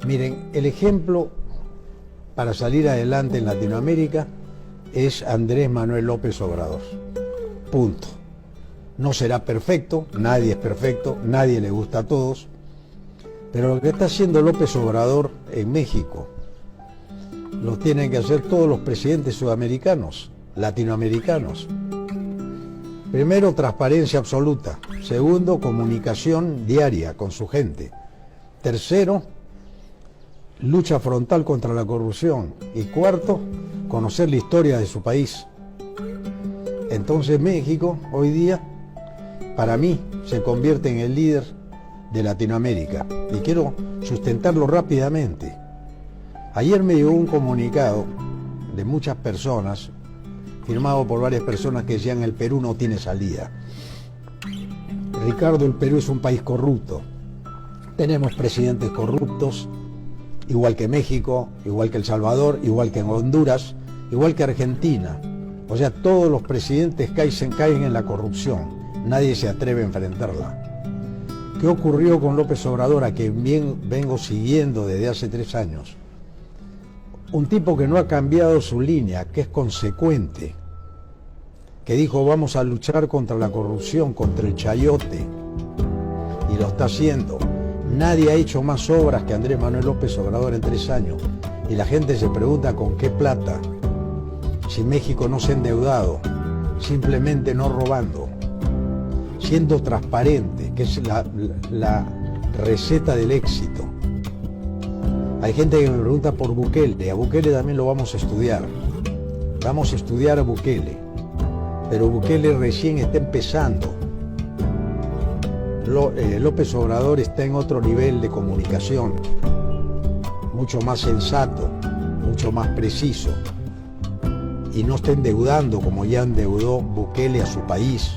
Miren, el ejemplo para salir adelante en Latinoamérica es Andrés Manuel López Obrador. Punto. No será perfecto, nadie es perfecto, nadie le gusta a todos, pero lo que está haciendo López Obrador en México lo tienen que hacer todos los presidentes sudamericanos, latinoamericanos. Primero, transparencia absoluta. Segundo, comunicación diaria con su gente. Tercero, lucha frontal contra la corrupción. Y cuarto, conocer la historia de su país. Entonces México, hoy día, para mí, se convierte en el líder de Latinoamérica. Y quiero sustentarlo rápidamente. Ayer me llegó un comunicado de muchas personas, firmado por varias personas que decían el Perú no tiene salida. Ricardo, el Perú es un país corrupto. Tenemos presidentes corruptos, igual que México, igual que El Salvador, igual que en Honduras, igual que Argentina. O sea, todos los presidentes caen en la corrupción. Nadie se atreve a enfrentarla. ¿Qué ocurrió con López Obrador, a quien bien vengo siguiendo desde hace 3 años? Un tipo que no ha cambiado su línea, que es consecuente, que dijo vamos a luchar contra la corrupción, contra el chayote, y lo está haciendo. Nadie ha hecho más obras que Andrés Manuel López Obrador en 3 años, y la gente se pregunta con qué plata, si México no se ha endeudado, simplemente no robando, siendo transparente, que es la receta del éxito. Hay gente que me pregunta por Bukele. A Bukele también lo vamos a estudiar. Vamos a estudiar a Bukele. Pero Bukele recién está empezando. López Obrador está en otro nivel de comunicación. Mucho más sensato, mucho más preciso. Y no está endeudando como ya endeudó Bukele a su país.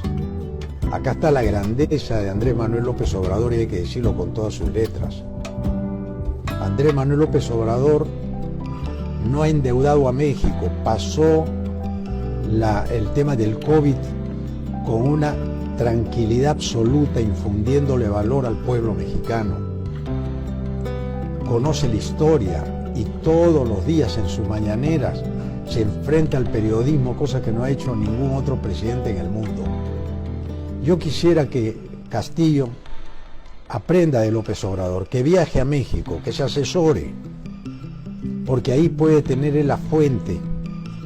Acá está la grandeza de Andrés Manuel López Obrador, y hay que decirlo con todas sus letras. Andrés Manuel López Obrador no ha endeudado a México, pasó el tema del COVID con una tranquilidad absoluta, infundiéndole valor al pueblo mexicano. Conoce la historia y todos los días en sus mañaneras se enfrenta al periodismo, cosa que no ha hecho ningún otro presidente en el mundo. Yo quisiera que Castillo aprenda de López Obrador, que viaje a México, que se asesore, porque ahí puede tener la fuente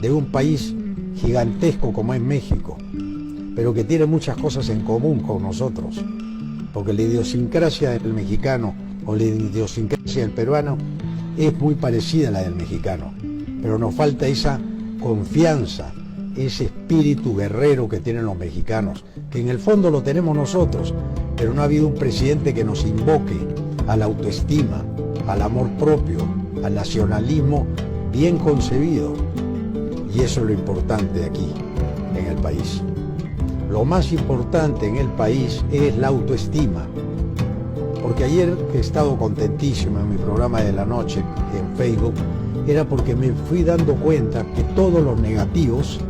de un país gigantesco como es México, pero que tiene muchas cosas en común con nosotros, porque la idiosincrasia del mexicano o la idiosincrasia del peruano es muy parecida a la del mexicano, pero nos falta esa confianza, ese espíritu guerrero que tienen los mexicanos, que en el fondo lo tenemos nosotros, pero no ha habido un presidente que nos invoque a la autoestima, al amor propio, al nacionalismo bien concebido. Y eso es lo importante aquí, en el país. Lo más importante en el país es la autoestima. Porque ayer, que he estado contentísimo en mi programa de la noche en Facebook, era porque me fui dando cuenta que todos los negativos,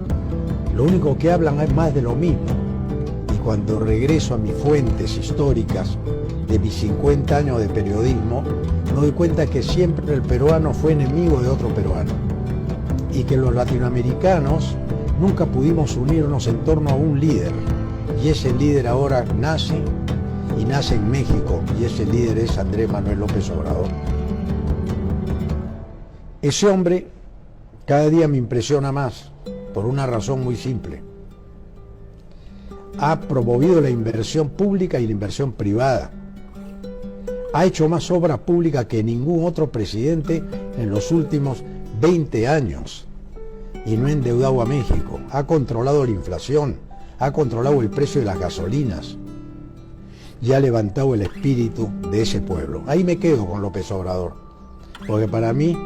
lo único que hablan es más de lo mismo. Y cuando regreso a mis fuentes históricas de mis 50 años de periodismo, me doy cuenta que siempre el peruano fue enemigo de otro peruano. Y que los latinoamericanos nunca pudimos unirnos en torno a un líder. Y ese líder ahora nace, y nace en México, y ese líder es Andrés Manuel López Obrador. Ese hombre cada día me impresiona más, por una razón muy simple. Ha promovido la inversión pública y la inversión privada. Ha hecho más obra pública que ningún otro presidente en los últimos 20 años. Y no ha endeudado a México. Ha controlado la inflación. Ha controlado el precio de las gasolinas. Y ha levantado el espíritu de ese pueblo. Ahí me quedo con López Obrador. Porque para mí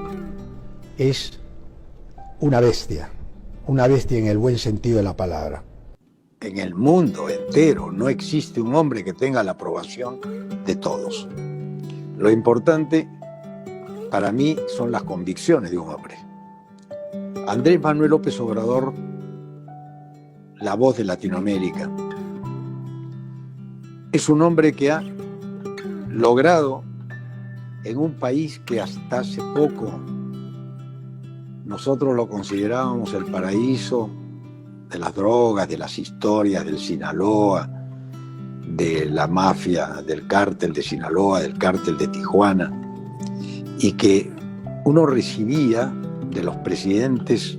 es una bestia en el buen sentido de la palabra. En el mundo entero no existe un hombre que tenga la aprobación de todos. Lo importante para mí son las convicciones de un hombre. Andrés Manuel López Obrador, la voz de Latinoamérica, es un hombre que ha logrado en un país que hasta hace poco nosotros lo considerábamos el paraíso de las drogas, de las historias del Sinaloa, de la mafia, del cártel de Sinaloa, del cártel de Tijuana, y que uno recibía de los presidentes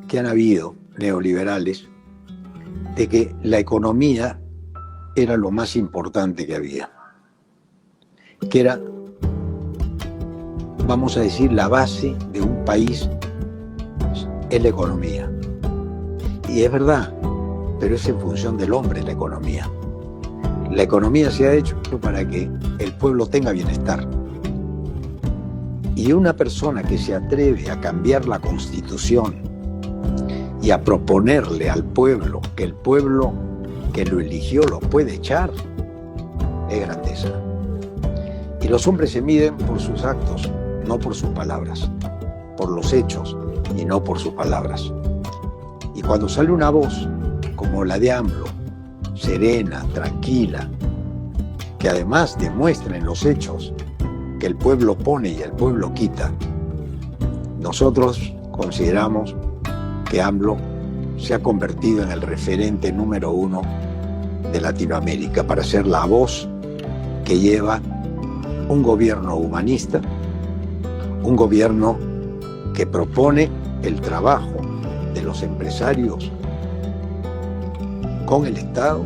que han habido, neoliberales, de que la economía era lo más importante que había, que era, vamos a decir, la base de un país es la economía. Y es verdad, pero es en función del hombre la economía. La economía se ha hecho para que el pueblo tenga bienestar. Y una persona que se atreve a cambiar la Constitución y a proponerle al pueblo que el pueblo que lo eligió lo puede echar, es grandeza. Y los hombres se miden por sus actos, no por sus palabras, por los hechos y no por sus palabras. Y cuando sale una voz como la de AMLO, serena, tranquila, que además demuestra en los hechos que el pueblo pone y el pueblo quita, nosotros consideramos que AMLO se ha convertido en el referente número 1 de Latinoamérica para ser la voz que lleva un gobierno humanista, un gobierno que propone el trabajo de los empresarios con el Estado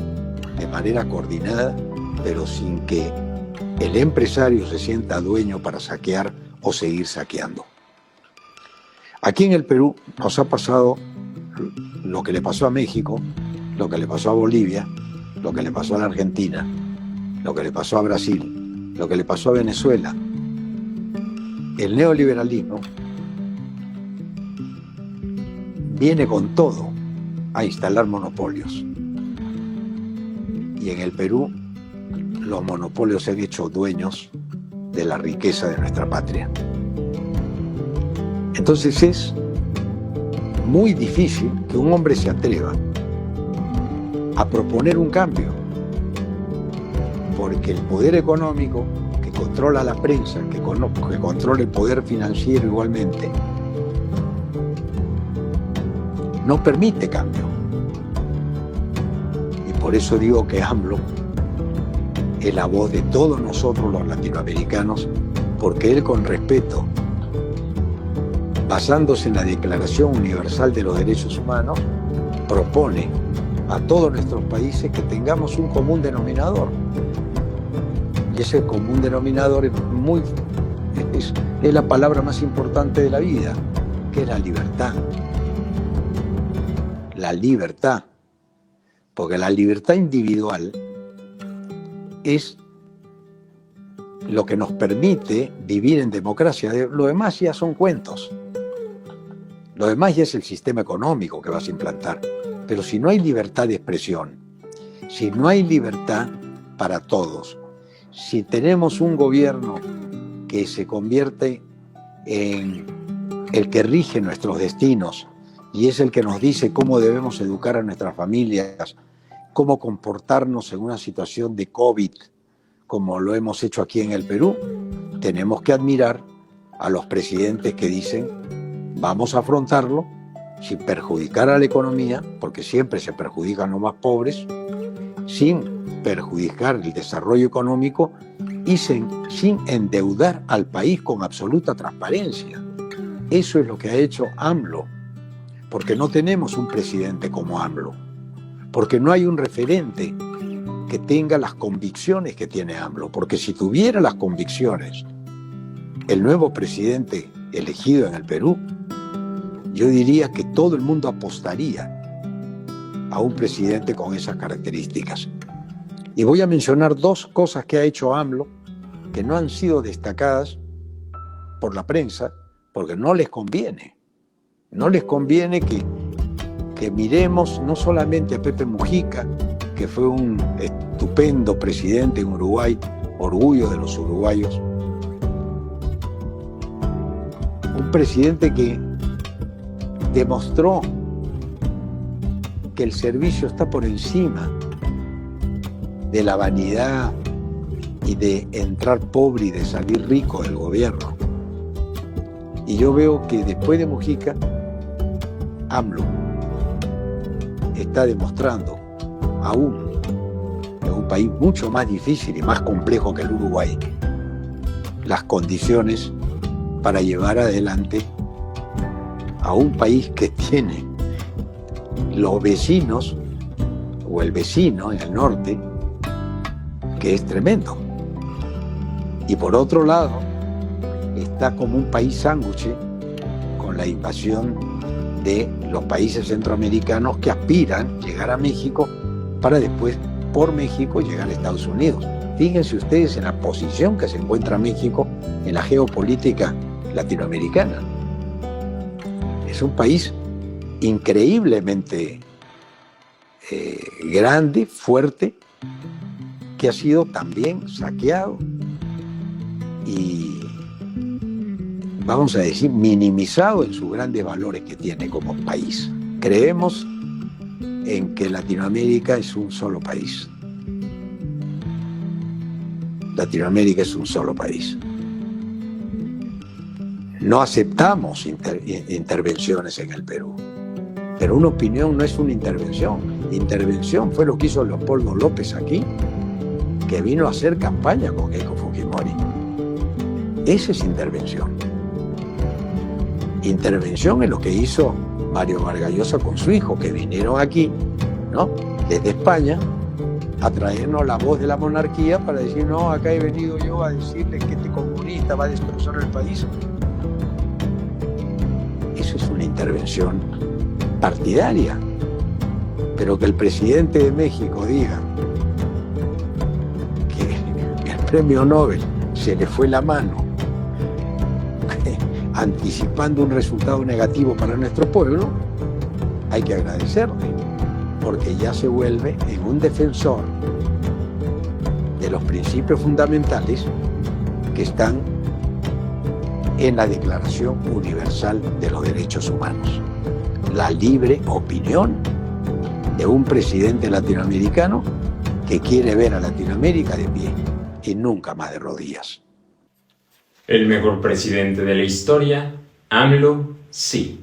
de manera coordinada, pero sin que el empresario se sienta dueño para saquear o seguir saqueando. Aquí en el Perú nos ha pasado lo que le pasó a México, lo que le pasó a Bolivia, lo que le pasó a la Argentina, lo que le pasó a Brasil, lo que le pasó a Venezuela. El neoliberalismo viene con todo a instalar monopolios. Y en el Perú los monopolios se han hecho dueños de la riqueza de nuestra patria. Entonces es muy difícil que un hombre se atreva a proponer un cambio, porque el poder económico que controla la prensa, que controla el poder financiero igualmente, no permite cambio. Y por eso digo que AMLO es la voz de todos nosotros los latinoamericanos, porque él, con respeto, basándose en la Declaración Universal de los Derechos Humanos, propone a todos nuestros países que tengamos un común denominador. Y ese común denominador es la palabra más importante de la vida, que es la libertad. La libertad. Porque la libertad individual es lo que nos permite vivir en democracia. Lo demás ya son cuentos. Lo demás ya es el sistema económico que vas a implantar. Pero si no hay libertad de expresión, si no hay libertad para todos, si tenemos un gobierno que se convierte en el que rige nuestros destinos y es el que nos dice cómo debemos educar a nuestras familias, cómo comportarnos en una situación de COVID, como lo hemos hecho aquí en el Perú, tenemos que admirar a los presidentes que dicen vamos a afrontarlo sin perjudicar a la economía, porque siempre se perjudican los más pobres, sin perjudicar el desarrollo económico y sin endeudar al país con absoluta transparencia. Eso es lo que ha hecho AMLO, porque no tenemos un presidente como AMLO, porque no hay un referente que tenga las convicciones que tiene AMLO, porque si tuviera las convicciones el nuevo presidente elegido en el Perú, yo diría que todo el mundo apostaría a un presidente con esas características. Y voy a mencionar dos cosas que ha hecho AMLO que no han sido destacadas por la prensa, porque no les conviene. No les conviene que miremos no solamente a Pepe Mujica, que fue un estupendo presidente en Uruguay, orgullo de los uruguayos, un presidente que demostró que el servicio está por encima de la vanidad y de entrar pobre y de salir rico del gobierno. Y yo veo que después de Mujica, AMLO está demostrando aún en un país mucho más difícil y más complejo que el Uruguay las condiciones para llevar adelante a un país que tiene los vecinos o el vecino en el norte que es tremendo, y por otro lado está como un país sándwich con la invasión de los países centroamericanos que aspiran a llegar a México para después por México llegar a Estados Unidos. Fíjense ustedes en la posición que se encuentra México en la geopolítica latinoamericana. Es un país increíblemente grande, fuerte, que ha sido también saqueado y, vamos a decir, minimizado en sus grandes valores que tiene como país. Creemos en que Latinoamérica es un solo país. Latinoamérica es un solo país. No aceptamos intervenciones en el Perú, pero una opinión no es una intervención. Intervención fue lo que hizo Leopoldo López aquí, que vino a hacer campaña con Keiko Fujimori. Esa es intervención. Intervención es lo que hizo Mario Vargas Llosa con su hijo, que vinieron aquí, ¿no?, desde España, a traernos la voz de la monarquía para decir, no, acá he venido yo a decirles que este comunista va a destrozar el país. Eso es una intervención partidaria. Pero que el presidente de México diga que el premio Nobel se le fue la mano anticipando un resultado negativo para nuestro pueblo, hay que agradecerle, porque ya se vuelve en un defensor de los principios fundamentales que están en la Declaración Universal de los Derechos Humanos. La libre opinión de un presidente latinoamericano que quiere ver a Latinoamérica de pie y nunca más de rodillas. El mejor presidente de la historia, AMLO, sí.